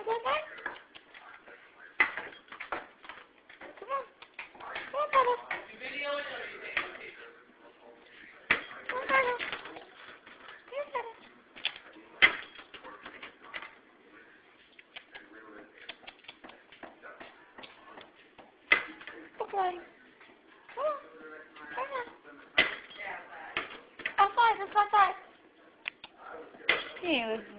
play, play? Come on. Come on, Carter. Come on, Carter. Here, Carter. Go play. Come on. Come on. Outside, let's go outside. He was